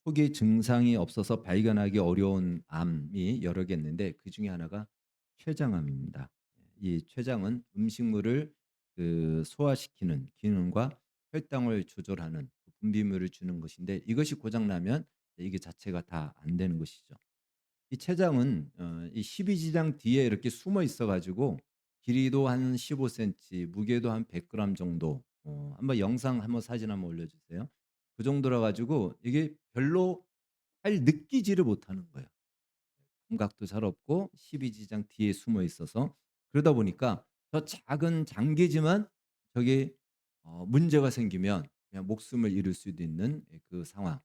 초기 증상이 없어서 발견하기 어려운 암이 여러 개 있는데 그중에 하나가 췌장암입니다. 이 췌장은 음식물을 소화시키는 기능과 혈당을 조절하는 분비물을 주는 것인데 이것이 고장 나면 이게 자체가 다 안 되는 것이죠. 이 췌장은 이 십이지장 뒤에 이렇게 숨어 있어 가지고 길이도 한 15cm, 무게도 한 100g 정도. 한번 영상 한번 사진 한번 올려 주세요. 그 정도라 가지고 이게 별로 잘 느끼지를 못하는 거예요. 감각도 잘 없고 십이지장 뒤에 숨어 있어서 그러다 보니까 저 작은 장기지만 저게 문제가 생기면 그냥 목숨을 잃을 수도 있는 그 상황.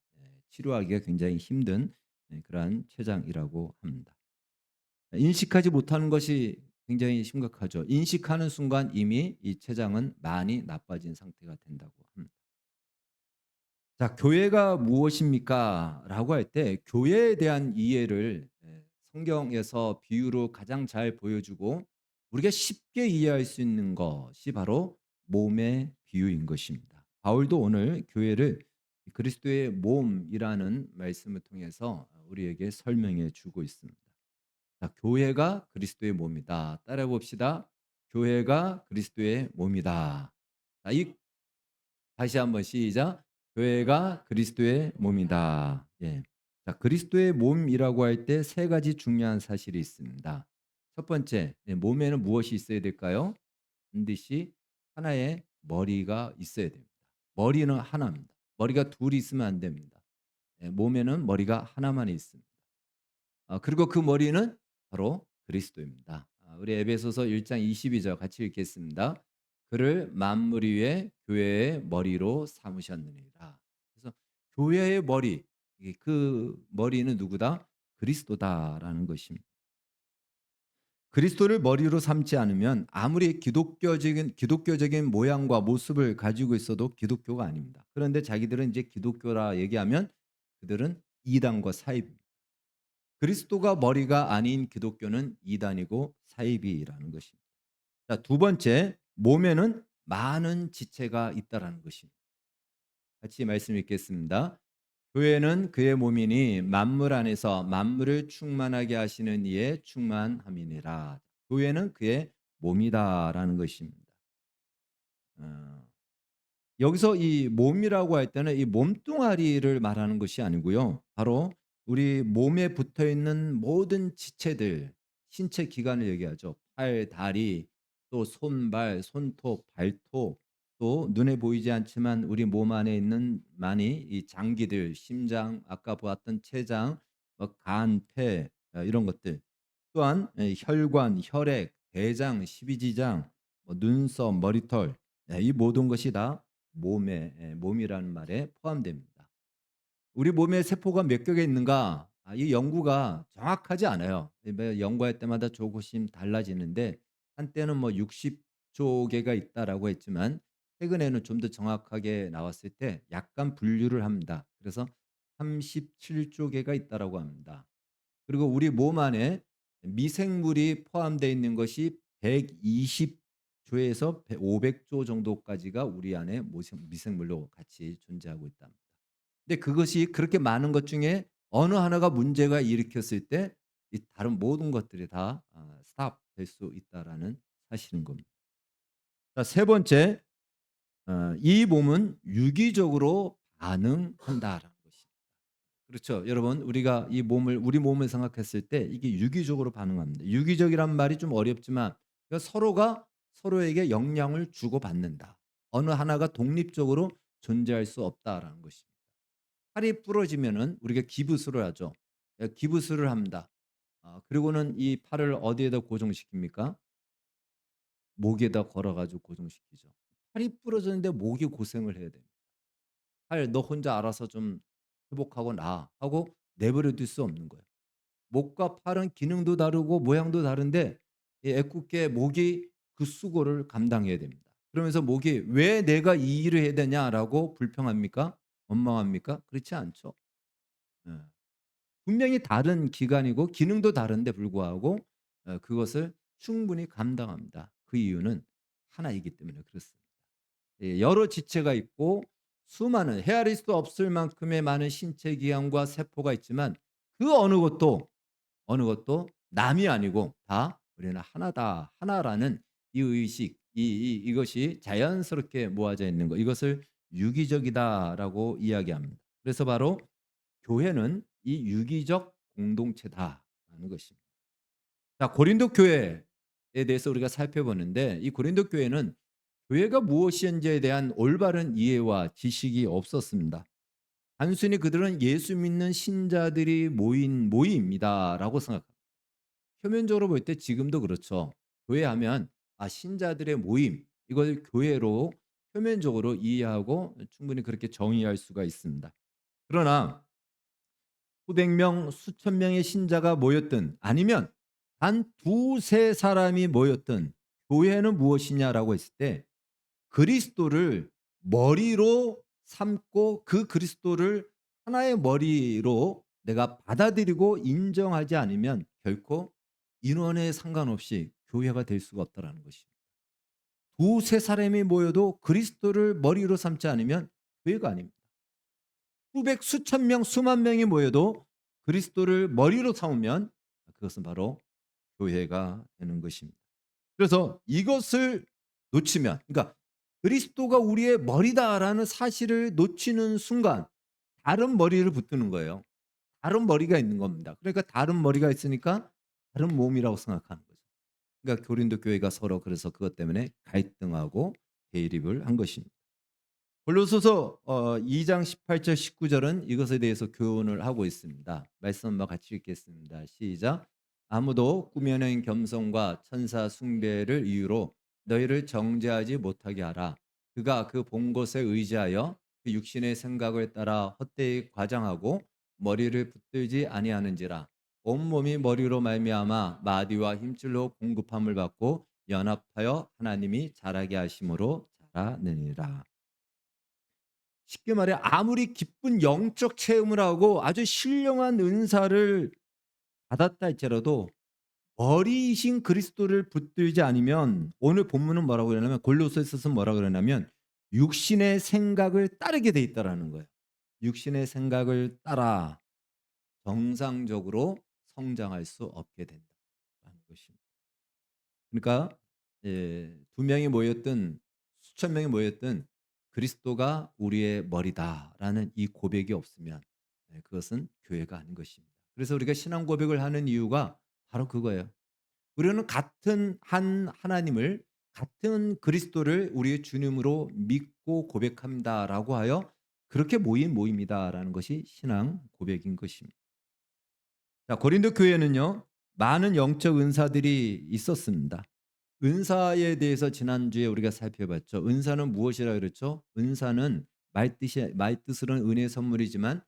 치료하기가 굉장히 힘든 그러한 췌장이라고 합니다. 인식하지 못하는 것이 굉장히 심각하죠. 인식하는 순간 이미 이 췌장은 많이 나빠진 상태가 된다고 합니다. 자, 교회가 무엇입니까?라고 할 때 교회에 대한 이해를 성경에서 비유로 가장 잘 보여주고 우리가 쉽게 이해할 수 있는 것이 바로 몸의 비유인 것입니다. 바울도 오늘 교회를 그리스도의 몸이라는 말씀을 통해서 우리에게 설명해 주고 있습니다. 자, 교회가 그리스도의 몸이다. 따라해 봅시다. 교회가 그리스도의 몸이다. 자, 다시 한번 시작. 교회가 그리스도의 몸이다. 예. 자, 그리스도의 몸이라고 할 때 세 가지 중요한 사실이 있습니다. 첫 번째, 몸에는 무엇이 있어야 될까요? 반드시 하나의 머리가 있어야 됩니다. 머리는 하나입니다. 머리가 둘이 있으면 안 됩니다. 몸에는 머리가 하나만 있습니다. 그리고 그 머리는 바로 그리스도입니다. 우리 에베소서 1장 22절 같이 읽겠습니다. 그를 만물 위에 교회의 머리로 삼으셨느니라. 그래서 교회의 머리, 이게 그 머리는 누구다? 그리스도다라는 것입니다. 그리스도를 머리로 삼지 않으면 아무리 기독교적인 모양과 모습을 가지고 있어도 기독교가 아닙니다. 그런데 자기들은 이제 기독교라 얘기하면 그들은 이단과 사입, 그리스도가 머리가 아닌 기독교는 이단이고 사이비라는 것입니다. 자, 두 번째, 몸에는 많은 지체가 있다라는 것입니다. 같이 말씀 읽겠습니다. 교회는 그의 몸이니 만물 안에서 만물을 충만하게 하시는 이의 충만함이니라. 교회는 그의 몸이다라는 것입니다. 어, 여기서 이 몸이라고 할 때는 이 몸뚱아리를 말하는 것이 아니고요. 바로 우리 몸에 붙어 있는 모든 지체들, 신체 기관을 얘기하죠. 팔, 다리, 또 손발, 손톱, 발톱, 또 눈에 보이지 않지만 우리 몸 안에 있는 많이 이 장기들, 심장, 아까 보았던 췌장, 뭐 간, 폐, 이런 것들. 또한 혈관, 혈액, 대장, 십이지장, 뭐 눈썹, 머리털, 이 모든 것이 다 몸이라는 말에 포함됩니다. 우리 몸에 세포가 몇 개가 있는가? 이 연구가 정확하지 않아요. 매 연구할 때마다 조금씩 달라지는데 한때는 뭐 60조 개가 있다라고 했지만 최근에는 좀 더 정확하게 나왔을 때 약간 분류를 합니다. 그래서 37조 개가 있다라고 합니다. 그리고 우리 몸 안에 미생물이 포함되어 있는 것이 120 조에서 500조 정도까지가 우리 안에 미생물로 같이 존재하고 있답니다. 근데 그것이 그렇게 많은 것 중에 어느 하나가 문제가 일으켰을 때 이 다른 모든 것들이 다 스탑 될 수 있다라는 사실인 겁니다. 자, 세 번째, 이 몸은 유기적으로 반응한다라는 것입니다. 그렇죠. 여러분, 우리가 우리 몸을 생각했을 때 이게 유기적으로 반응합니다. 유기적이란 말이 좀 어렵지만 그러니까 서로가 서로에게 영향을 주고받는다. 어느 하나가 독립적으로 존재할 수 없다라는 것입니다. 팔이 부러지면은 우리가 기부스를 하죠. 기부스를 합니다. 그리고는 이 팔을 어디에다 고정시킵니까? 목에다 걸어 가지고 고정시키죠. 팔이 부러졌는데 목이 고생을 해야 됩니다. "팔 너 혼자 알아서 좀 회복하고 나." 하고 내버려 둘 수 없는 거예요. 목과 팔은 기능도 다르고 모양도 다른데 이 애꿎게 목이 그 수고를 감당해야 됩니다. 그러면서 목이 '왜 내가 이 일을 해야 되냐.'라고 불평합니까? 원망합니까? 그렇지 않죠. 예. 분명히 다른 기관이고 기능도 다른데 불구하고 그것을 충분히 감당합니다. 그 이유는 하나이기 때문에 그렇습니다. 예, 여러 지체가 있고 수많은 헤아릴 수 없을 만큼의 많은 신체 기관과 세포가 있지만 그 어느 것도 남이 아니고 다 우리는 하나다. 하나라는 이 의식, 이것이 자연스럽게 모아져 있는 것. 이것을 유기적이다라고 이야기합니다. 그래서 바로 교회는 이 유기적 공동체다라는 것입니다. 자, 고린도 교회에 대해서 우리가 살펴보는데 이 고린도 교회는 교회가 무엇인지에 대한 올바른 이해와 지식이 없었습니다. 단순히 그들은 예수 믿는 신자들이 모인 모임이다라고 생각합니다. 표면적으로 볼 때 지금도 그렇죠. 교회하면 신자들의 모임, 이걸 교회로 표면적으로 이해하고 충분히 그렇게 정의할 수가 있습니다. 그러나 수백 명, 수천 명의 신자가 모였든 아니면 단 두세 사람이 모였든 교회는 무엇이냐라고 했을 때 그리스도를 머리로 삼고 그 그리스도를 하나의 머리로 내가 받아들이고 인정하지 않으면 결코 인원에 상관없이 교회가 될 수가 없다라는 것입니다. 두세 사람이 모여도 그리스도를 머리로 삼지 않으면 교회가 아닙니다. 수백, 수천 명, 수만 명이 모여도 그리스도를 머리로 삼으면 그것은 바로 교회가 되는 것입니다. 그래서 이것을 놓치면, 그러니까 그리스도가 우리의 머리다라는 사실을 놓치는 순간 다른 머리를 붙드는 거예요. 다른 머리가 있는 겁니다. 그러니까 다른 머리가 있으니까 다른 몸이라고 생각하는 거죠. 그러니까 고린도 교회가 서로 그래서 그것 때문에 갈등하고 대립을 한 것입니다. 골로새서 2장 18절 19절은 이것에 대해서 교훈을 하고 있습니다. 말씀 한번 같이 읽겠습니다. 시작. 아무도 꾸며낸 겸손과 천사 숭배를 이유로 너희를 정죄하지 못하게 하라. 그가 그 본 것에 의지하여 그 육신의 생각을 따라 헛되이 과장하고 머리를 붙들지 아니하는지라. 온몸이 머리로 말미암아 마디와 힘줄로 공급함을 받고 연합하여 하나님이 자라게 하심으로 자라느니라. 쉽게 말해 아무리 기쁜 영적 체험을 하고 아주 신령한 은사를 받았다 할지라도 머리이신 그리스도를 붙들지 않으면, 오늘 본문은 뭐라고 그러냐면 골로새서는 뭐라고 그러냐면 육신의 생각을 따르게 돼 있다라는 거예요. 육신의 생각을 따라 정상적으로 성장할 수 없게 된다라는 것입니다. 그러니까 두 명이 모였든 수천 명이 모였든 그리스도가 우리의 머리다라는 이 고백이 없으면 그것은 교회가 아닌 것입니다. 그래서 우리가 신앙 고백을 하는 이유가 바로 그거예요. 우리는 같은 한 하나님을, 같은 그리스도를 우리의 주님으로 믿고 고백합니다라고 하여 그렇게 모인 모임이다라는 것이 신앙 고백인 것입니다. 자, 고린도 교회는요, 많은 영적 은사들이 있었습니다. 은사에 대해서 지난주에 우리가 살펴봤죠. 은사는 무엇이라 그랬죠? 은사는 말뜻으로는 은혜의 선물이지만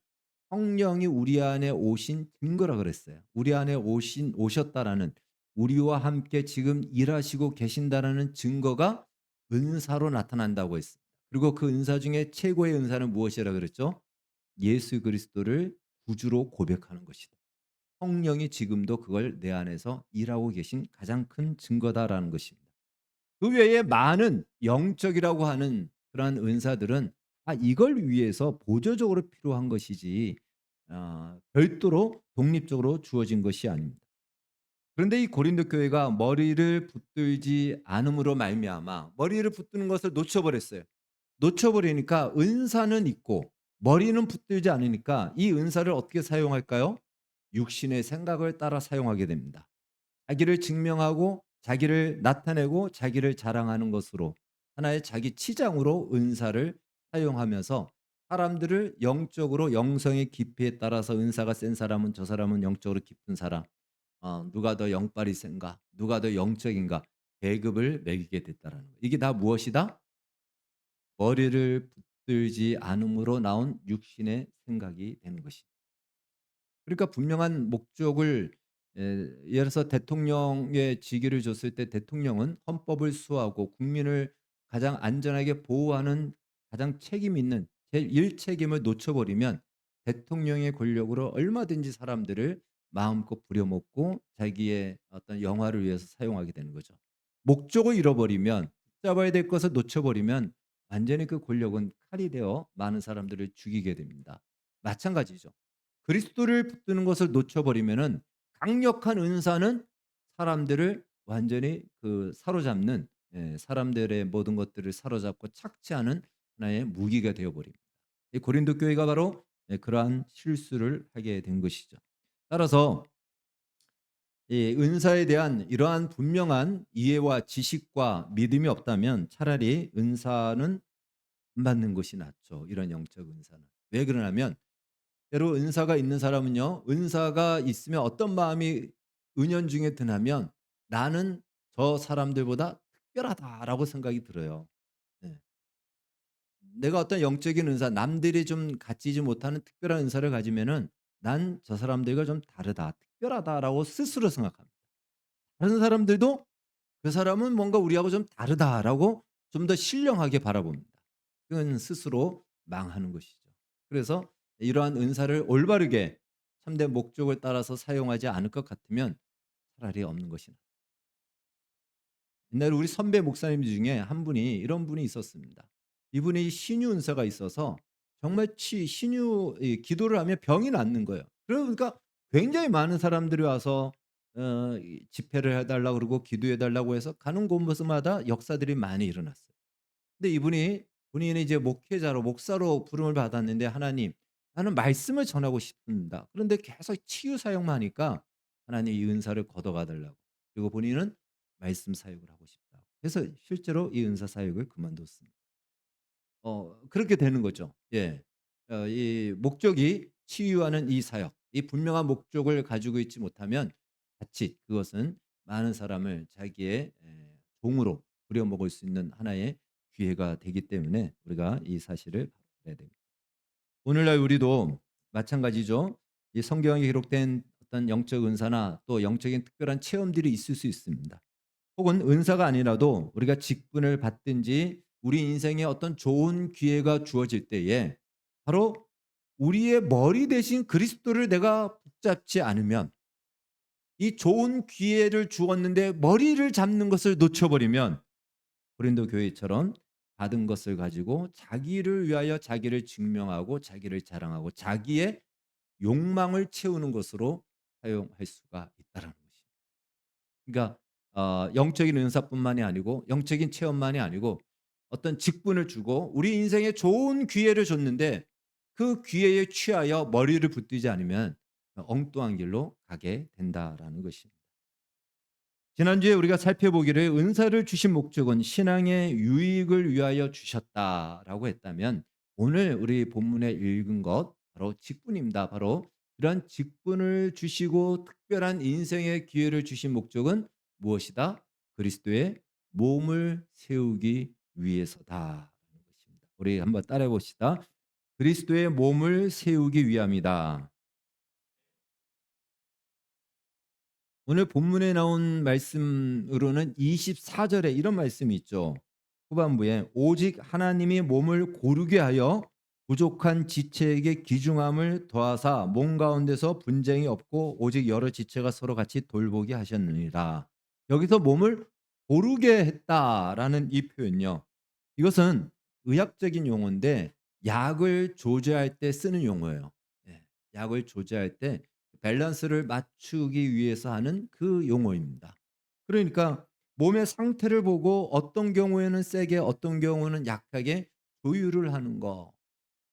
성령이 우리 안에 오신 증거라 그랬어요. 우리 안에 오셨다라는, 우리와 함께 지금 일하시고 계신다라는 증거가 은사로 나타난다고 했습니다. 그리고 그 은사 중에 최고의 은사는 무엇이라 그랬죠? 예수 그리스도를 구주로 고백하는 것이다. 성령이 지금도 그걸 내 안에서 일하고 계신 가장 큰 증거다라는 것입니다. 그 외에 많은 영적이라고 하는 그러한 은사들은 이걸 위해서 보조적으로 필요한 것이지 별도로 독립적으로 주어진 것이 아닙니다. 그런데 이 고린도 교회가 머리를 붙들지 않음으로 말미암아 머리를 붙드는 것을 놓쳐버렸어요. 놓쳐버리니까 은사는 있고 머리는 붙들지 않으니까 이 은사를 어떻게 사용할까요? 육신의 생각을 따라 사용하게 됩니다. 자기를 증명하고 자기를 나타내고 자기를 자랑하는 것으로 하나의 자기 치장으로 은사를 사용하면서 사람들을 영적으로, 영성의 깊이에 따라서 은사가 센 사람은 저 사람은 영적으로 깊은 사람, 누가 더 영빨이 센가, 누가 더 영적인가, 계급을 매기게 됐다라는 거예요. 이게 다 무엇이다? 머리를 붙들지 않음으로 나온 육신의 생각이 되는 것이다. 그러니까 분명한 목적을, 예를 들어서 대통령의 직위를 줬을 때 대통령은 헌법을 수호하고 국민을 가장 안전하게 보호하는 가장 책임 있는 제1 책임을 놓쳐버리면 대통령의 권력으로 얼마든지 사람들을 마음껏 부려먹고 자기의 어떤 영화를 위해서 사용하게 되는 거죠. 목적을 잃어버리면, 붙잡아야 될 것을 놓쳐버리면 완전히 그 권력은 칼이 되어 많은 사람들을 죽이게 됩니다. 마찬가지죠. 그리스도를 붙드는 것을 놓쳐 버리면은 강력한 은사는 사람들을 완전히 그 사로잡는, 사람들의 모든 것들을 사로잡고 착취하는 하나의 무기가 되어 버립니다. 이 고린도 교회가 바로 그러한 실수를 하게 된 것이죠. 따라서 이 은사에 대한 이러한 분명한 이해와 지식과 믿음이 없다면 차라리 은사는 안 받는 것이 낫죠. 이런 영적 은사는. 왜 그러냐면 때로 은사가 있는 사람은요. 은사가 있으면 어떤 마음이 은연중에 드냐면 '나는 저 사람들보다 특별하다.'라고 생각이 들어요. 네. 내가 어떤 영적인 은사, 남들이 좀 갖지지 못하는 특별한 은사를 가지면은 '난 저 사람들과 좀 다르다. 특별하다.'라고 스스로 생각합니다. 다른 사람들도 '그 사람은 뭔가 우리하고 좀 다르다.'라고 좀 더 신령하게 바라봅니다. 그건 스스로 망하는 것이죠. 그래서 이러한 은사를 올바르게 참된 목적을 따라서 사용하지 않을 것 같으면 차라리 없는 것이 낫다. 옛날에 우리 선배 목사님 중에 한 분이 이런 분이 있었습니다. 이분이 신유 은사가 있어서 정말 신유 이 기도를 하면 병이 낫는 거예요. 그러니까 굉장히 많은 사람들이 와서 이 집회를 해 달라고 그러고 기도해 달라고 해서 가는 곳마다 역사들이 많이 일어났어요. 근데 이분이 본인이 이제 목회자로 목사로 부름을 받았는데 "하나님, 나는 말씀을 전하고 싶습니다." 그런데 계속 치유 사역만 하니까 하나님 이 은사를 걷어가 달라고. 그리고 본인은 말씀 사역을 하고 싶다고. 그래서 실제로 이 은사 사역을 그만뒀습니다. 그렇게 되는 거죠. 예. 이 목적이 치유하는 이 사역, 이 분명한 목적을 가지고 있지 못하면 자칫 그것은 많은 사람을 자기의 종으로 부려먹을 수 있는 하나의 기회가 되기 때문에 우리가 이 사실을 알아야 됩니다. 오늘날 우리도 마찬가지죠. 이 성경에 기록된 어떤 영적 은사나 또 영적인 특별한 체험들이 있을 수 있습니다. 혹은 은사가 아니라도 우리가 직분을 받든지 우리 인생에 어떤 좋은 기회가 주어질 때에 바로 우리의 머리 대신 그리스도를 내가 붙잡지 않으면, 이 좋은 기회를 주었는데 머리를 잡는 것을 놓쳐버리면 고린도 교회처럼 받은 것을 가지고 자기를 위하여 자기를 증명하고 자기를 자랑하고 자기의 욕망을 채우는 것으로 사용할 수가 있다라는 것입니다. 그러니까 영적인 은사뿐만이 아니고 영적인 체험만이 아니고 어떤 직분을 주고 우리 인생에 좋은 기회를 줬는데 그 기회에 취하여 머리를 붙들지 않으면 엉뚱한 길로 가게 된다라는 것입니다. 지난주에 우리가 살펴보기를 은사를 주신 목적은 신앙의 유익을 위하여 주셨다라고 했다면 오늘 우리 본문에 읽은 것 바로 직분입니다. 바로 이러한 직분을 주시고 특별한 인생의 기회를 주신 목적은 무엇이다? 그리스도의 몸을 세우기 위해서다라는 것입니다. 우리 한번 따라해 봅시다. 그리스도의 몸을 세우기 위함이다. 오늘 본문에 나온 말씀으로는 24절에 이런 말씀이 있죠. 후반부에 오직 하나님이 몸을 고르게 하여 부족한 지체에게 귀중함을 더하사 몸 가운데서 분쟁이 없고 오직 여러 지체가 서로 같이 돌보게 하셨느니라. 여기서 몸을 고르게 했다라는 이 표현요. 이것은 의학적인 용어인데 약을 조제할 때 쓰는 용어예요. 예, 약을 조제할 때 밸런스를 맞추기 위해서 하는 그 용어입니다. 그러니까 몸의 상태를 보고 어떤 경우에는 세게 어떤 경우는 약하게 조율을 하는 거.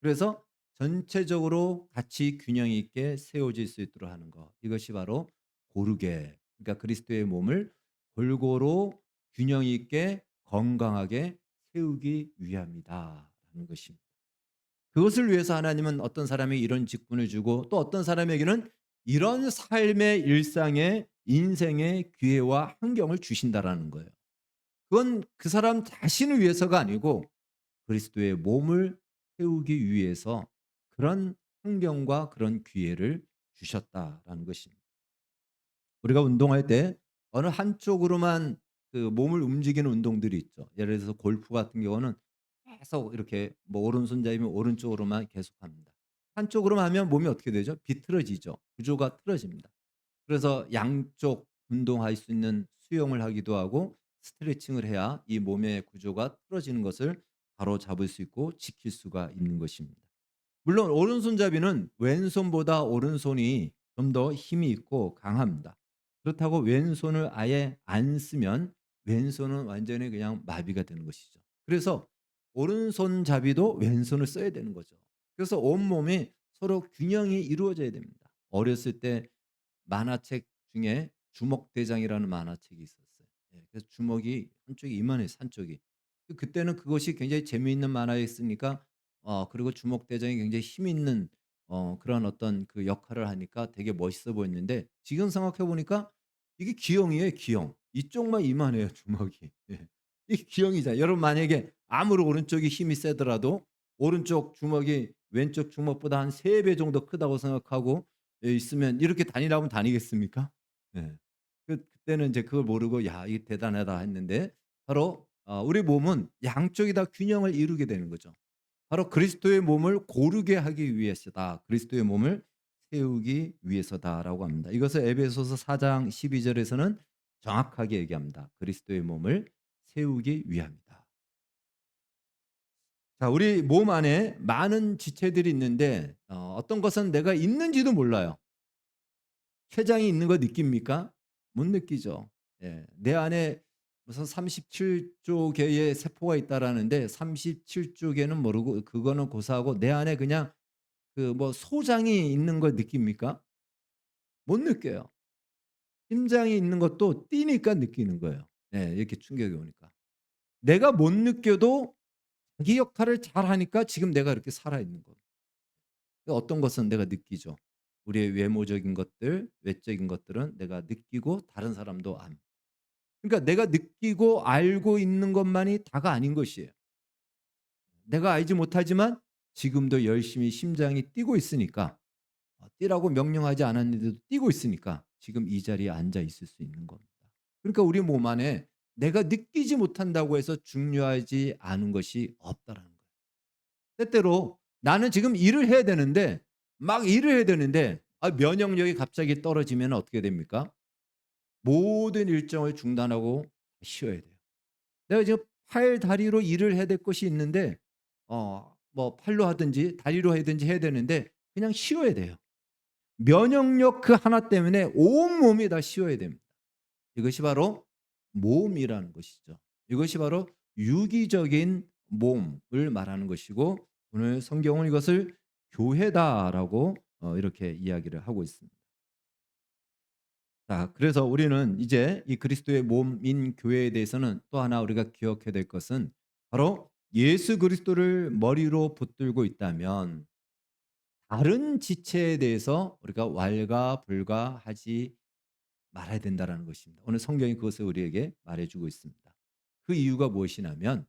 그래서 전체적으로 같이 균형 있게 세워질 수 있도록 하는 거. 이것이 바로 고르게, 그러니까 그리스도의 몸을 골고루 균형 있게 건강하게 세우기 위함이다라는 것입니다. 그것을 위해서 하나님은 어떤 사람에게 이런 직분을 주고 또 어떤 사람에게는 이런 삶의 일상의 인생의 기회와 환경을 주신다라는 거예요. 그건 그 사람 자신을 위해서가 아니고 그리스도의 몸을 세우기 위해서 그런 환경과 그런 기회를 주셨다라는 것입니다. 우리가 운동할 때 어느 한쪽으로만 그 몸을 움직이는 운동들이 있죠. 예를 들어서 골프 같은 경우는 계속 이렇게 뭐 오른손잡이면 오른쪽으로만 계속합니다. 한쪽으로만 하면 몸이 어떻게 되죠? 비틀어지죠. 구조가 틀어집니다. 그래서 양쪽 운동할 수 있는 수영을 하기도 하고 스트레칭을 해야 이 몸의 구조가 틀어지는 것을 바로잡을 수 있고 지킬 수가 있는 것입니다. 물론 오른손잡이는 왼손보다 오른손이 좀 더 힘이 있고 강합니다. 그렇다고 왼손을 아예 안 쓰면 왼손은 완전히 그냥 마비가 되는 것이죠. 그래서 오른손잡이도 왼손을 써야 되는 거죠. 그래서 온몸이 서로 균형이 이루어져야 됩니다. 어렸을 때 만화책 중에 주먹대장이라는 만화책이 있었어요. 예, 그래서 주먹이 한쪽이 이만해서 한쪽이. 그때는 그것이 굉장히 재미있는 만화였으니까 그리고 주먹대장이 굉장히 힘 있는 그런 어떤 그 역할을 하니까 되게 멋있어 보였는데 지금 생각해 보니까 이게 기형이에요, 기형. 이쪽만 이만해요, 주먹이. 예. 이게 기형이잖아요. 여러분 만약에 아무리 오른쪽이 힘이 세더라도 오른쪽 주먹이 왼쪽 주먹보다 한 3배 정도 크다고 생각하고 있으면 이렇게 다니라면 다니겠습니까? 예. 그때는 이제 그걸 모르고 '야 이게 대단하다.' 했는데 바로 우리 몸은 양쪽이 다 균형을 이루게 되는 거죠. 바로 그리스도의 몸을 고르게 하기 위해서다. 그리스도의 몸을 세우기 위해서다라고 합니다. 이것을 에베소서 4장 12 절에서는 정확하게 얘기합니다. 그리스도의 몸을 세우기 위함이다. 자, 우리 몸 안에 많은 지체들이 있는데 어떤 것은 내가 있는지도 몰라요. 췌장이 있는 거 느낍니까? 못 느끼죠. 예. 내 안에 무슨 37조 개의 세포가 있다라는데 37조 개는 모르고 그거는 고사하고 내 안에 그냥 그 뭐 소장이 있는 걸 느낍니까? 못 느껴요. 심장이 있는 것도 뛰니까 느끼는 거예요. 예. 이렇게 충격이 오니까. 내가 못 느껴도 자기 역할을 잘하니까 지금 내가 이렇게 살아 있는 거예요. 어떤 것은 내가 느끼죠. 우리의 외모적인 것들, 외적인 것들은 내가 느끼고 다른 사람도 안. 그러니까 내가 느끼고 알고 있는 것만이 다가 아닌 것이에요. 내가 알지 못하지만 지금도 열심히 심장이 뛰고 있으니까 뛰라고 명령하지 않았는데도 뛰고 있으니까 지금 이 자리에 앉아 있을 수 있는 겁니다. 그러니까 우리 몸 안에 내가 느끼지 못한다고 해서 중요하지 않은 것이 없다라는 거예요. 때때로 나는 지금 일을 해야 되는데 막 일을 해야 되는데 면역력이 갑자기 떨어지면 어떻게 됩니까? 모든 일정을 중단하고 쉬어야 돼요. 내가 지금 팔 다리로 일을 해야 될 것이 있는데 뭐 팔로 하든지 다리로 하든지 해야 되는데 그냥 쉬어야 돼요. 면역력 그 하나 때문에 온몸이 다 쉬어야 됩니다. 이것이 바로 몸이라는 것이죠. 이것이 바로 유기적인 몸을 말하는 것이고 오늘 성경은 이것을 교회다라고 이렇게 이야기를 하고 있습니다. 자, 그래서 우리는 이제 이 그리스도의 몸인 교회에 대해서는 또 하나 우리가 기억해야 될 것은 바로 예수 그리스도를 머리로 붙들고 있다면 다른 지체에 대해서 우리가 왈가불가하지 말아야 된다라는 것입니다. 오늘 성경이 그것을 우리에게 말해주고 있습니다. 그 이유가 무엇이냐면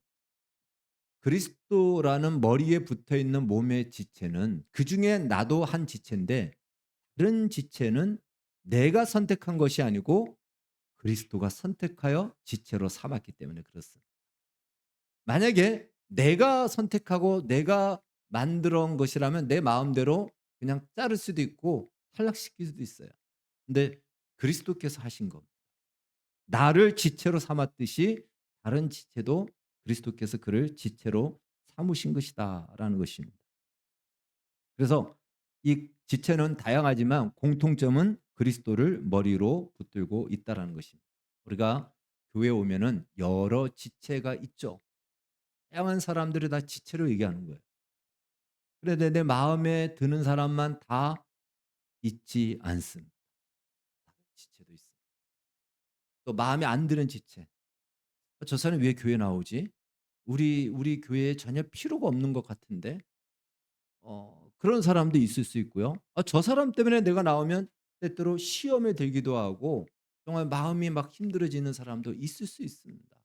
그리스도라는 머리에 붙어 있는 몸의 지체는 그 중에 나도 한 지체인데 다른 지체는 내가 선택한 것이 아니고 그리스도가 선택하여 지체로 삼았기 때문에 그렇습니다. 만약에 내가 선택하고 내가 만들어 온 것이라면 내 마음대로 그냥 자를 수도 있고 탈락시킬 수도 있어요. 근데 그리스도께서 하신 겁니다. 나를 지체로 삼았듯이 다른 지체도 그리스도께서 그를 지체로 삼으신 것이다라는 것입니다. 그래서 이 지체는 다양하지만 공통점은 그리스도를 머리로 붙들고 있다라는 것입니다. 우리가 교회에 오면은 여러 지체가 있죠. 다양한 사람들이 다 지체를 얘기하는 거예요. 그런데 내 마음에 드는 사람만 다 있지 않습니다. 다른 지체도 있습니다. 또 마음에 안 드는 지체. '저 사람이 왜 교회 나오지? 우리 교회에 전혀 필요가 없는 것 같은데.' 그런 사람도 있을 수 있고요. 저 사람 때문에 내가 나오면 때때로 시험에 들기도 하고 정말 마음이 막 힘들어지는 사람도 있을 수 있습니다.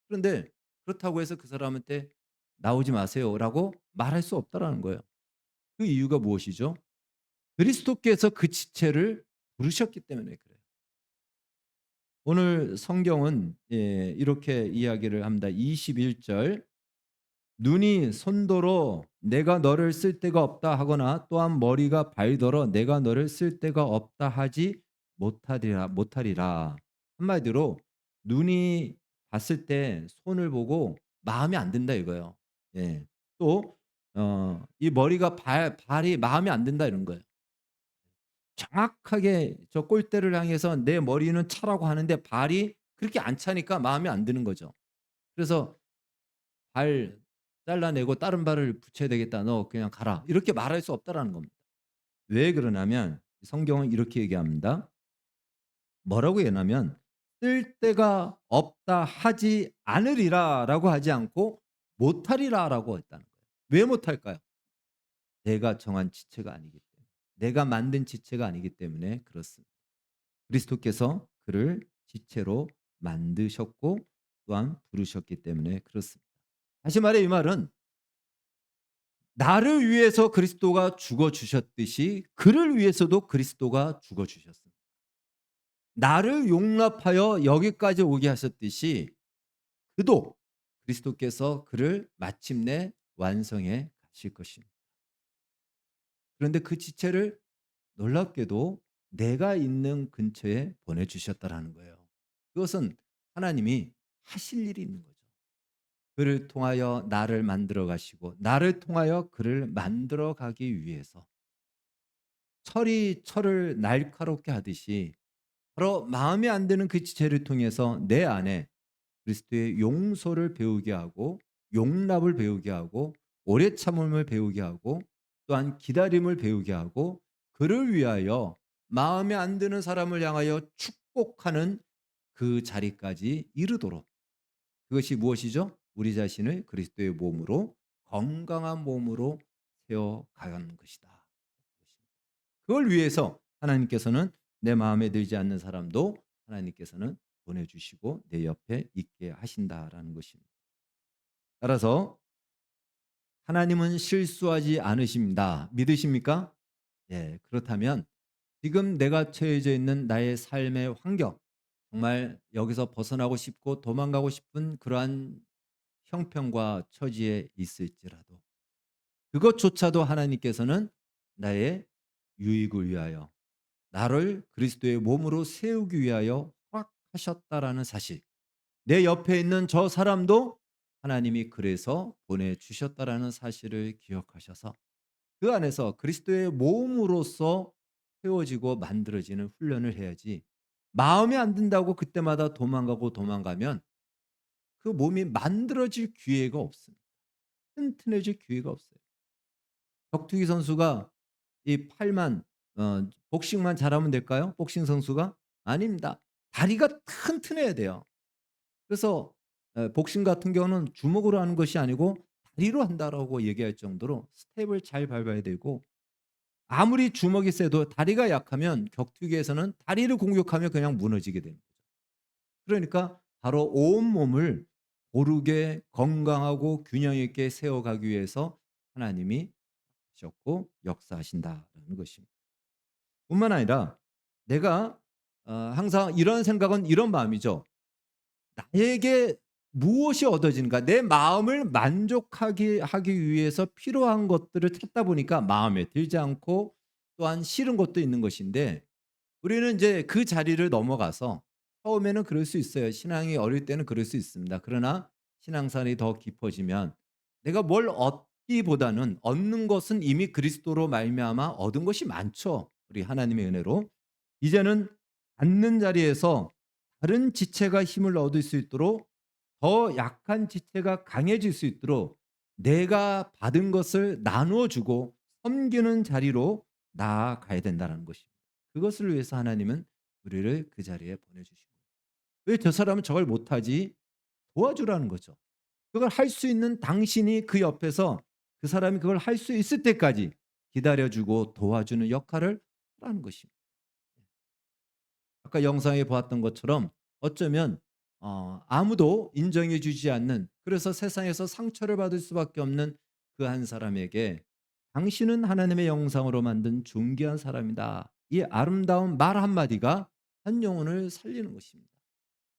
그런데 그렇다고 해서 그 사람한테 "나오지 마세요."라고 말할 수 없다라는 거예요. 그 이유가 무엇이죠? 그리스도께서 그 지체를 부르셨기 때문에 그래요. 오늘 성경은 이렇게 이야기를 합니다. 21절 눈이 손더러 내가 너를 쓸 데가 없다 하거나 또한 머리가 발더러 내가 너를 쓸 데가 없다 하지 못하리라. 한마디로 눈이 봤을 때 손을 보고 마음에 안 든다 이거예요. 예. 또 이 머리가 발이 마음에 안 든다 이런 거예요. 정확하게 저 골대를 향해서 내 머리는 차라고 하는데 발이 그렇게 안 차니까 마음에 안 드는 거죠. 그래서 "발 잘라내고 다른 발을 붙여야 되겠다. 너 그냥 가라." 이렇게 말할 수 없다라는 겁니다. 왜 그러냐면 성경은 이렇게 얘기합니다. 뭐라고 얘기하냐면 "쓸데가 없다 하지 않으리라."라고 하지 않고 "못하리라."라고 했다는 거예요. 왜 못할까요? 내가 정한 지체가 아니기 때문에. 내가 만든 지체가 아니기 때문에 그렇습니다. 그리스도께서 그를 지체로 만드셨고 또한 부르셨기 때문에 그렇습니다. 다시 말해 이 말은 나를 위해서 그리스도가 죽어 주셨듯이 그를 위해서도 그리스도가 죽어 주셨습니다. 나를 용납하여 여기까지 오게 하셨듯이 그도 그리스도께서 그를 마침내 완성해 가실 것입니다. 그런데 그 지체를 놀랍게도 내가 있는 근처에 보내 주셨다라는 거예요. 그것은 하나님이 하실 일이 있는 거죠. 그를 통하여 나를 만들어 가시고 나를 통하여 그를 만들어 가기 위해서 철이 철을 날카롭게 하듯이 바로 마음에 안 드는 그 지체를 통해서 내 안에 그리스도의 용서를 배우게 하고 용납을 배우게 하고 오래 참음을 배우게 하고 또한 기다림을 배우게 하고 그를 위하여 마음에 안 드는 사람을 향하여 축복하는 그 자리까지 이르도록 그것이 무엇이죠? 우리 자신을 그리스도의 몸으로 건강한 몸으로 세워 가는 것이다. 그걸 위해서 하나님께서는 내 마음에 들지 않는 사람도 하나님께서는 보내주시고 내 옆에 있게 하신다라는 것입니다. 따라서 하나님은 실수하지 않으십니다. 믿으십니까? 예, 그렇다면 지금 내가 처해져 있는 나의 삶의 환경, 정말 여기서 벗어나고 싶고 도망가고 싶은 그러한 형편과 처지에 있을지라도 그것조차도 하나님께서는 나의 유익을 위하여 나를 그리스도의 몸으로 세우기 위하여 허락하셨다라는 사실. 내 옆에 있는 저 사람도 하나님이 그래서 보내주셨다라는 사실을 기억하셔서 그 안에서 그리스도의 몸으로서 세워지고 만들어지는 훈련을 해야지 마음에 안 든다고 그때마다 도망가고 도망가면 그 몸이 만들어질 기회가 없습니다. 튼튼해질 기회가 없어요. 격투기 선수가 이 팔만 복싱만 잘하면 될까요? 복싱 선수가? 아닙니다. 다리가 튼튼해야 돼요. 그래서 복싱 같은 경우는 주먹으로 하는 것이 아니고 다리로 한다라고 얘기할 정도로 스텝을 잘 밟아야 되고 아무리 주먹이 세도 다리가 약하면 격투기에서는 다리를 공격하면 그냥 무너지게 되는 거죠. 그러니까 바로 온몸을 고르게 건강하고 균형 있게 세워가기 위해서 하나님이 하셨고 역사하신다라는 것입니다. 뿐만 아니라 내가 항상 이런 생각은 이런 마음이죠. 나에게 무엇이 얻어지는가? 내 마음을 만족하게 하기 위해서 필요한 것들을 찾다 보니까 마음에 들지 않고 또한 싫은 것도 있는 것인데 우리는 이제 그 자리를 넘어가서 처음에는 그럴 수 있어요. 신앙이 어릴 때는 그럴 수 있습니다. 그러나 신앙생활이 더 깊어지면 내가 뭘 얻기보다는 얻는 것은 이미 그리스도로 말미암아 얻은 것이 많죠. 우리 하나님의 은혜로. 이제는 받는 자리에서 다른 지체가 힘을 얻을 수 있도록 더 약한 지체가 강해질 수 있도록 내가 받은 것을 나누어 주고 섬기는 자리로 나아가야 된다는 것입니다. 그것을 위해서 하나님은 우리를 그 자리에 보내주신 거예요. 왜 저 사람은 저걸 못하지? 도와주라는 거죠. 그걸 할 수 있는 당신이 그 옆에서 그 사람이 그걸 할 수 있을 때까지 기다려주고 도와주는 역할을 하라는 것입니다. 아까 영상에 보았던 것처럼 어쩌면 아무도 인정해 주지 않는 그래서 세상에서 상처를 받을 수밖에 없는 그 한 사람에게 "당신은 하나님의 영상으로 만든 존귀한 사람이다." 이 아름다운 말 한마디가 한 영혼을 살리는 것입니다.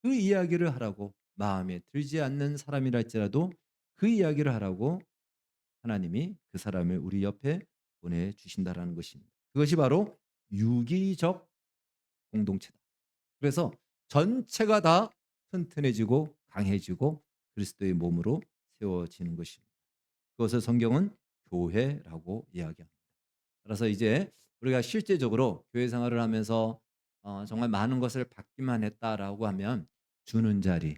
그 이야기를 하라고 마음에 들지 않는 사람이라 할지라도 그 이야기를 하라고 하나님이 그 사람을 우리 옆에 보내주신다라는 것입니다. 그것이 바로 유기적 공동체다. 그래서 전체가 다 튼튼해지고 강해지고 그리스도의 몸으로 세워지는 것입니다. 그것을 성경은 교회라고 이야기합니다. 따라서 이제 우리가 실제적으로 교회 생활을 하면서 정말 많은 것을 받기만 했다라고 하면 주는 자리,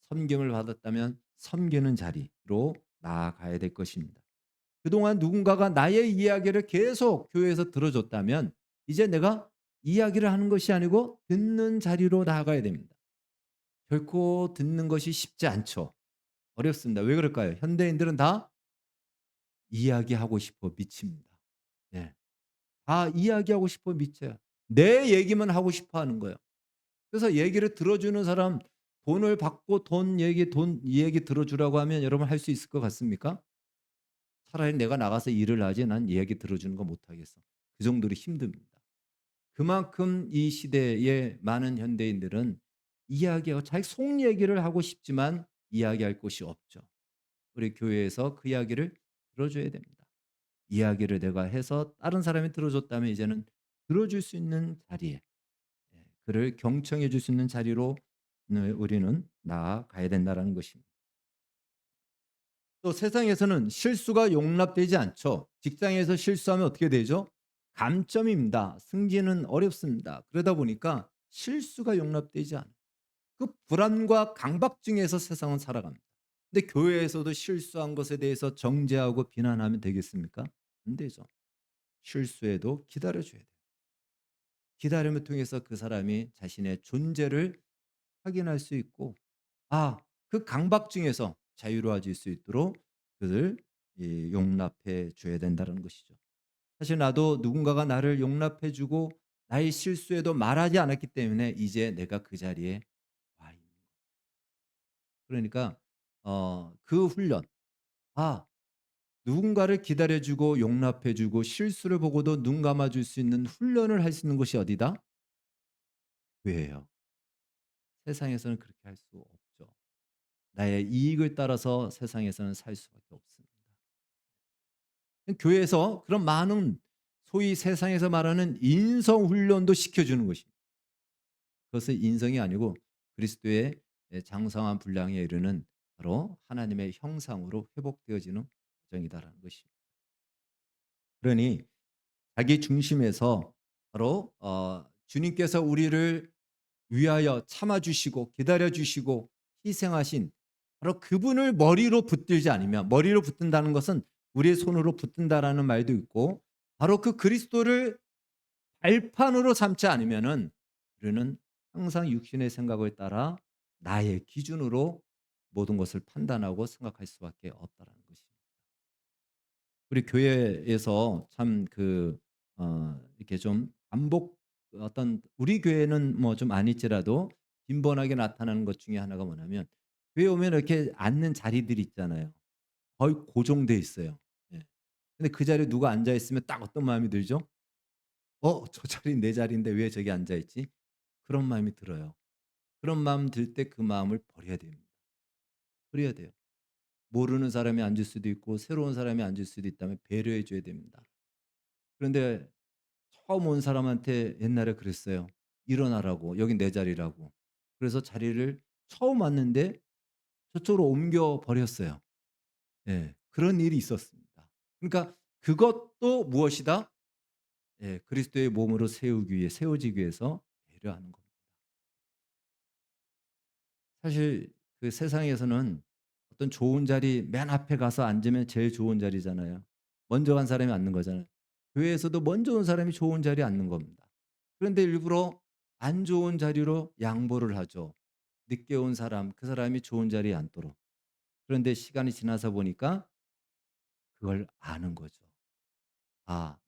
섬김을 받았다면 섬기는 자리로 나아가야 될 것입니다. 그동안 누군가가 나의 이야기를 계속 교회에서 들어줬다면 이제 내가 이야기를 하는 것이 아니고 듣는 자리로 나아가야 됩니다. 결코 듣는 것이 쉽지 않죠. 어렵습니다. 왜 그럴까요? 현대인들은 다 이야기하고 싶어 미칩니다. 네. 다 이야기하고 싶어 미쳐요. 내 얘기만 하고 싶어 하는 거예요. 그래서 얘기를 들어주는 사람 돈을 받고 돈 얘기 들어주라고 하면 여러분 할 수 있을 것 같습니까? 차라리 내가 나가서 일을 하지 난 이야기 들어주는 거 못하겠어. 그 정도로 힘듭니다. 그만큼 이 시대의 많은 현대인들은 이야기하고 자기 속 얘기를 하고 싶지만 이야기할 곳이 없죠. 우리 교회에서 그 이야기를 들어줘야 됩니다. 이야기를 내가 해서 다른 사람이 들어줬다면 이제는 들어줄 수 있는 자리에 그를 경청해 줄 수 있는 자리로 우리는 나아가야 된다는 것입니다. 또 세상에서는 실수가 용납되지 않죠. 직장에서 실수하면 어떻게 되죠? 감점입니다. 승진은 어렵습니다. 그러다 보니까 실수가 용납되지 않아요. 그 불안과 강박증에서 세상은 살아갑니다. 근데 교회에서도 실수한 것에 대해서 정죄하고 비난하면 되겠습니까? 안 되죠. 실수해도 기다려줘야 돼요. 기다림을 통해서 그 사람이 자신의 존재를 확인할 수 있고 그 강박증에서 자유로워질 수 있도록 그를 용납해 줘야 된다는 것이죠. 사실 나도 누군가가 나를 용납해 주고 나의 실수에도 말하지 않았기 때문에 이제 내가 그 자리에 와 있는 거예요. 그러니까 그 훈련 누군가를 기다려 주고 용납해 주고 실수를 보고도 눈 감아 줄 수 있는 훈련을 할 수 있는 곳이 어디다? 교회예요. 세상에서는 그렇게 할 수 없죠. 나의 이익을 따라서 세상에서는 살 수밖에 없습니다. 교회에서 그런 많은 소위 세상에서 말하는 인성 훈련도 시켜주는 것입니다. 그것은 인성이 아니고 그리스도의 장성한 분량에 이르는 바로 하나님의 형상으로 회복되어지는 과정이다라는 것입니다. 그러니 자기 중심에서 바로 주님께서 우리를 위하여 참아 주시고 기다려 주시고 희생하신 바로 그분을 머리로 붙들지 않으면 머리로 붙든다는 것은 우리의 손으로 붙든다라는 말도 있고 바로 그 그리스도를 발판으로 삼지 않으면은 우리는 항상 육신의 생각을 따라 나의 기준으로 모든 것을 판단하고 생각할 수밖에 없다라는 것입니다. 우리 교회에서 참 이렇게 좀 반복 어떤 우리 교회는 뭐 좀 아닐지라도 빈번하게 나타나는 것 중에 하나가 뭐냐면 교회 오면 이렇게 앉는 자리들이 있잖아요. 거의 고정돼 있어요. 예. 근데 그 자리에 누가 앉아 있으면 딱 어떤 마음이 들죠? '저 자리는 내 자리인데 왜 저기 앉아 있지?' 그런 마음이 들어요. 그런 마음 들 때 그 마음을 버려야 됩니다. 버려야 돼요. 모르는 사람이 앉을 수도 있고 새로운 사람이 앉을 수도 있다면 배려해 줘야 됩니다. 그런데 처음 온 사람한테 옛날에 그랬어요. 일어나라고. 여긴 내 자리라고. 그래서 자리를 처음 왔는데 저쪽으로 옮겨 버렸어요. 예. 그런 일이 있었습니다. 그러니까 그것도 무엇이다? 예. 그리스도의 몸으로 세워지기 위해서 배려하는 겁니다. 사실 그 세상에서는 어떤 좋은 자리 맨 앞에 가서 앉으면 제일 좋은 자리잖아요. 먼저 간 사람이 앉는 거잖아요. 교회에서도 먼저 온 사람이 좋은 자리에 앉는 겁니다. 그런데 일부러 안 좋은 자리로 양보를 하죠. 늦게 온 사람, 그 사람이 좋은 자리에 앉도록. 그런데 시간이 지나서 보니까 그걸 아는 거죠.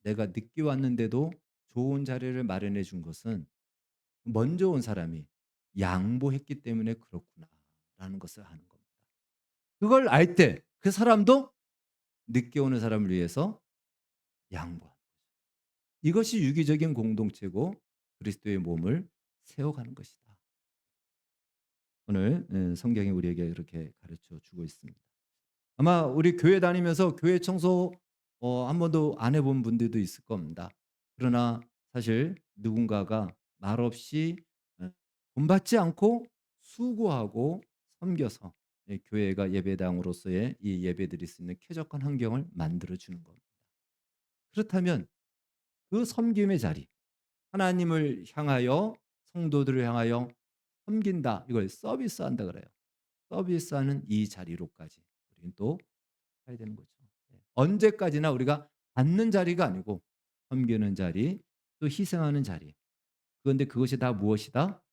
내가 늦게 왔는데도 좋은 자리를 마련해 준 것은 먼저 온 사람이 양보했기 때문에 그렇구나라는 것을 아는 겁니다. 그걸 알 때 그 사람도 늦게 오는 사람을 위해서 양보하는 거죠. 이것이 유기적인 공동체고 그리스도의 몸을 세워가는 것이다. 오늘 성경이 우리에게 이렇게 가르쳐 주고 있습니다. 아마 우리 교회 다니면서 교회 청소 한 번도 안 해본 분들도 있을 겁니다. 그러나 사실 누군가가 말없이 돈 받지 않고 수고하고 섬겨서 교회가 예배당으로서의 이 예배드릴 수 있는 쾌적한 환경을 만들어 주는 겁니다. 그렇다면 그 섬김의 자리, 하나님을 향하여 성도들을 향하여 섬긴다. 이걸 서비스한다 그래요. 서비스하는 이 자리로까지 우리는 또 가야 되는 거죠. 언제까지나 우리가 받는 자리가 아니고 섬기는 자리, 또 희생하는 자리. 그런데 그것이 다 무엇이다?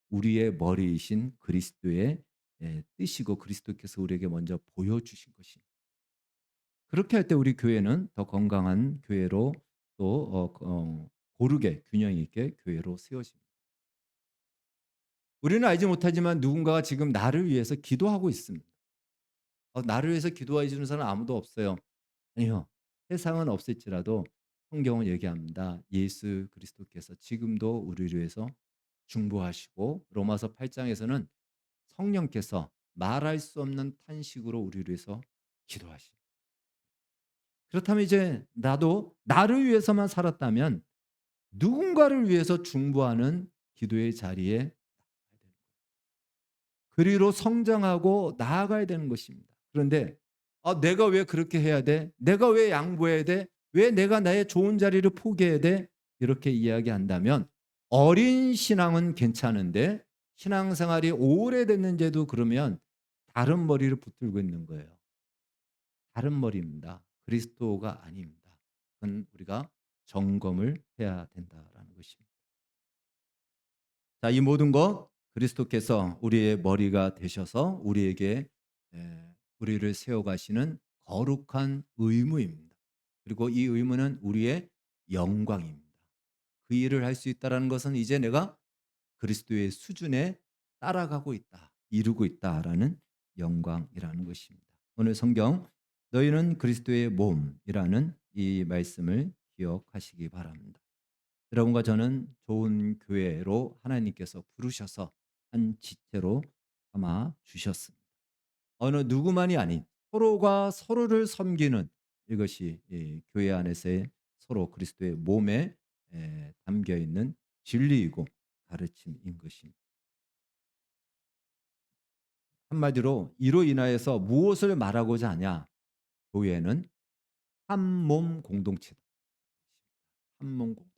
우리의 머리이신 그리스도의 뜻이고 그리스도께서 우리에게 먼저 보여주신 것입니다. 그렇게 할 때 우리 교회는 더 건강한 교회로 또 고르게 균형 있게 교회로 세워집니다. 우리는 알지 못하지만 누군가가 지금 나를 위해서 기도하고 있습니다. 나를 위해서 기도해 주는 사람 아무도 없어요. 아니요. 세상은 없을지라도 성경은 얘기합니다. 예수 그리스도께서 지금도 우리를 위해서 중보하시고 로마서 8장에서는 성령께서 말할 수 없는 탄식으로 우리를 위해서 기도하십니다. 그렇다면 이제 나도 나를 위해서만 살았다면 누군가를 위해서 중보하는 기도의 자리에 그리로 성장하고 나아가야 되는 것입니다. 그런데 내가 왜 그렇게 해야 돼? 내가 왜 양보해야 돼? 왜 내가 나의 좋은 자리를 포기해야 돼? 이렇게 이야기한다면 어린 신앙은 괜찮은데 신앙생활이 오래됐는데도 그러면 다른 머리를 붙들고 있는 거예요. 다른 머리입니다. 그리스도가 아닙니다. 그건 우리가 점검을 해야 된다라는 것입니다. 자, 이 모든 것 그리스도께서 우리의 머리가 되셔서 우리에게 우리를 세워가시는 거룩한 의무입니다. 그리고 이 의무는 우리의 영광입니다. 그 일을 할 수 있다라는 것은 이제 내가 그리스도의 수준에 따라가고 있다, 이루고 있다라는 영광이라는 것입니다. 오늘 성경 너희는 그리스도의 몸이라는 이 말씀을 기억하시기 바랍니다. 여러분과 저는 좋은 교회로 하나님께서 부르셔서 한 지체로 삼아 주셨습니다. 어느 누구만이 아닌 서로가 서로를 섬기는 이것이 교회 안에서의 서로 그리스도의 몸에 담겨 있는 진리이고 가르침인 것입니다. 한마디로 이로 인하여서 무엇을 말하고자 하냐? 교회는 한 몸 공동체다. 한 몸 공동체.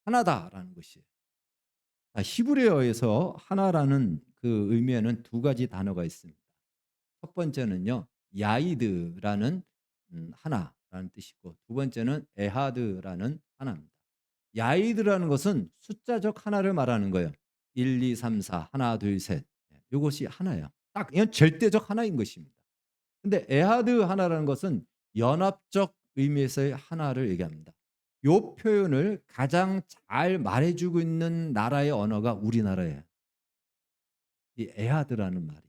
하나다라는 것이에요. 히브리어에서 하나라는 그 의미에는 두 가지 단어가 있습니다. 첫 번째는요, 야이드라는 하나라는 뜻이고, 두 번째는 에하드라는 하나입니다. 야이드라는 것은 숫자적 하나를 말하는 거예요. 1, 2, 3, 4, 하나, 둘, 셋. 이것이 하나예요. 딱 이건 절대적 하나인 것입니다. 근데 에하드 하나라는 것은 연합적 의미에서의 하나를 얘기합니다. 요 표현을 가장 잘 말해주고 있는 나라의 언어가 우리나라예요. 이 에하드라는 말이.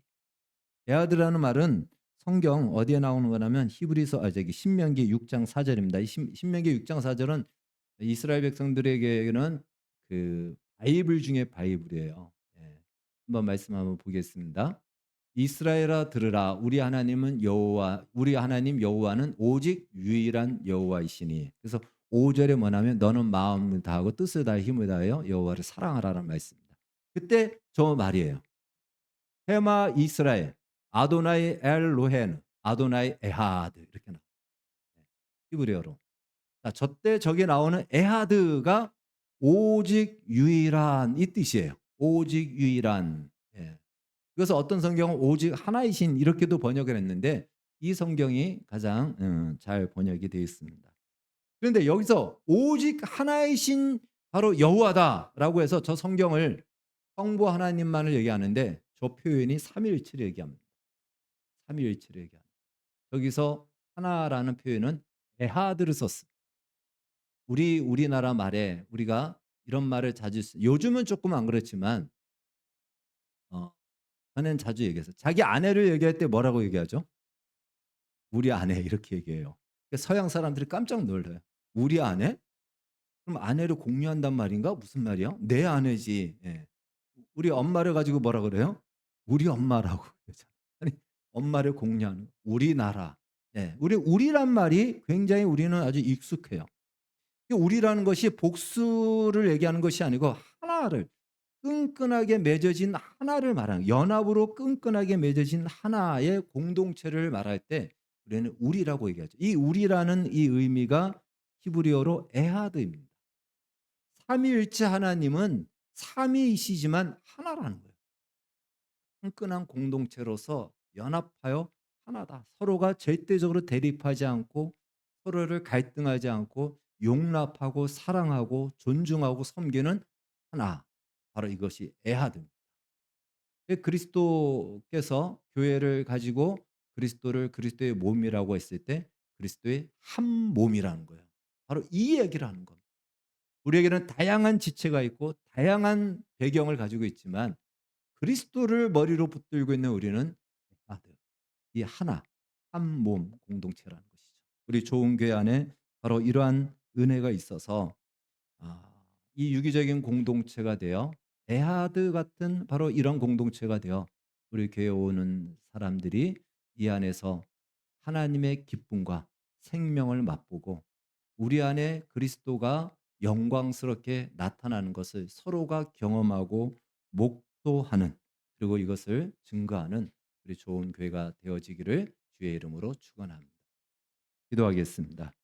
에하드라는 말은 성경 어디에 나오는 거냐면 히브리서 신명기 6장 4절입니다. 이 신명기 6장 4절은 이스라엘 백성들에게는 그 바이블 중에 바이블이에요. 한번 말씀 한번 보겠습니다. 이스라엘아 들으라 우리 하나님은 여호와 우리 하나님 여호와는 오직 유일한 여호와이시니. 그래서 5절에 뭐냐면 너는 마음을 다하고 뜻을 다해 힘을 다하여 여호와를 사랑하라는 말씀입니다. 그때 저 말이에요. 헤마 이스라엘 아도나이 엘로헨 아도나이 에하드 이렇게 나와요. 히브리어로. 자, 저때 저게 나오는 에하드가 오직 유일한 이 뜻이에요. 오직 유일한. 그래서 어떤 성경은 오직 하나이신 이렇게도 번역을 했는데 이 성경이 가장 잘 번역이 되어 있습니다. 그런데 여기서 오직 하나이신 바로 여호와다라고 해서 저 성경을 성부 하나님만을 얘기하는데 저 표현이 삼위일체를 얘기합니다. 삼위일체를 얘기합니다. 여기서 하나라는 표현은 에하드를 썼습니다. 우리나라 말에 우리가 이런 말을 자주 요즘은 조금 안 그렇지만 저는 자주 얘기해서 자기 아내를 얘기할 때 뭐라고 얘기하죠? 우리 아내 이렇게 얘기해요. 서양 사람들이 깜짝 놀라요. 우리 아내? 그럼 아내를 공유한단 말인가? 무슨 말이야? 내 아내지. 우리 엄마를 가지고 뭐라 그래요? 우리 엄마라고 그러잖아요. 아니 엄마를 공유하는 우리나라. 우리란 말이 굉장히 우리는 아주 익숙해요. 우리라는 것이 복수를 얘기하는 것이 아니고 하나를 끈끈하게 맺어진 하나를 말하는, 연합으로 끈끈하게 맺어진 하나의 공동체를 말할 때 우리는 우리라고 얘기하죠. 이 우리라는 이 의미가 히브리어로 에하드입니다. 삼위일체 하나님은 삼위이시지만 하나라는 거예요. 끈끈한 공동체로서 연합하여 하나다. 서로가 절대적으로 대립하지 않고 서로를 갈등하지 않고 용납하고 사랑하고 존중하고 섬기는 하나. 바로 이것이 에하드입니다. 그리스도께서 교회를 가지고 그리스도를 그리스도의 몸이라고 했을 때 그리스도의 한 몸이라는 거예요. 바로 이 얘기를 하는 겁니다. 우리에게는 다양한 지체가 있고 다양한 배경을 가지고 있지만 그리스도를 머리로 붙들고 있는 우리는 아들, 이 하나, 한 몸 공동체라는 것이죠. 우리 좋은 교회 안에 바로 이러한 은혜가 있어서 이 유기적인 공동체가 되어 에하드 같은 바로 이런 공동체가 되어 우리 교회에 오는 사람들이 이 안에서 하나님의 기쁨과 생명을 맛보고 우리 안에 그리스도가 영광스럽게 나타나는 것을 서로가 경험하고 목도하는, 그리고 이것을 증거하는 우리 좋은 교회가 되어지기를 주의 이름으로 축원합니다. 기도하겠습니다.